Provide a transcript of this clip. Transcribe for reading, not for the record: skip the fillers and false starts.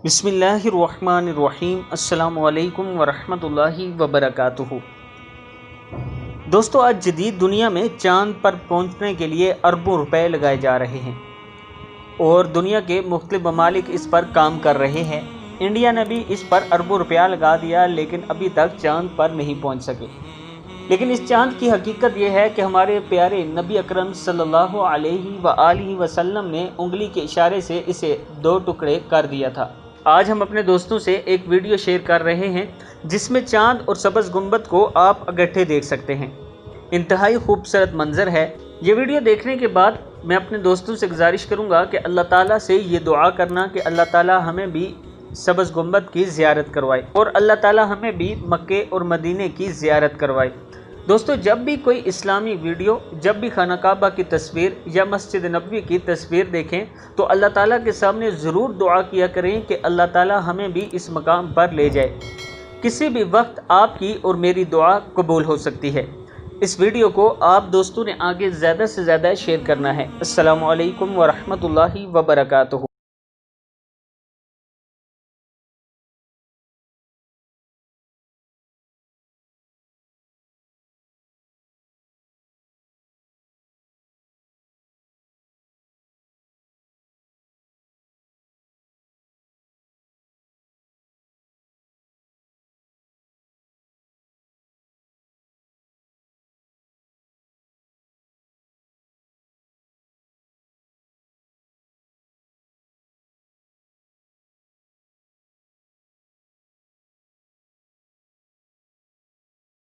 बिस्मिल्लाहिर्रहमानिर्रहीम। अस्सलामु अलैकुम वरहमतुल्लाहि वबरकातुहू। दोस्तों, आज जदीद दुनिया में चांद पर पहुंचने के लिए अरबों रुपए लगाए जा रहे हैं और दुनिया के मुख्तलिफ ममालिक इस पर काम कर रहे हैं। इंडिया ने भी इस पर अरबों रुपया लगा दिया, लेकिन अभी तक चांद पर नहीं पहुंच सके। लेकिन इस चांद की हकीकत यह है कि हमारे प्यारे नबी अकरम सल्लल्लाहु अलैहि वसल्लम ने उंगली के इशारे से इसे 2 टुकड़े कर दिया था। आज हम अपने दोस्तों से एक वीडियो शेयर कर रहे हैं जिसमें चांद और सब्ज़ गुंबद को आप इकट्ठे देख सकते हैं। इंतहाई खूबसूरत मंजर है। ये वीडियो देखने के बाद मैं अपने दोस्तों से गुजारिश करूंगा कि अल्लाह ताला से ये दुआ करना कि अल्लाह ताला हमें भी सब्ज़ गुंबद की ज़ियारत करवाए और अल्लाह ताला हमें भी मक्के और मदीने की ज़ियारत करवाए। दोस्तों, जब भी कोई इस्लामी वीडियो, जब भी खाना काबा की तस्वीर या मस्जिद नबवी की तस्वीर देखें तो अल्लाह ताला के सामने ज़रूर दुआ किया करें कि अल्लाह ताला हमें भी इस मकाम पर ले जाए। किसी भी वक्त आपकी और मेरी दुआ कबूल हो सकती है। इस वीडियो को आप दोस्तों ने आगे ज़्यादा से ज़्यादा शेयर करना है। अस्सलामु अलैकुम वरहमतुल्लाहि वबरकातुहू।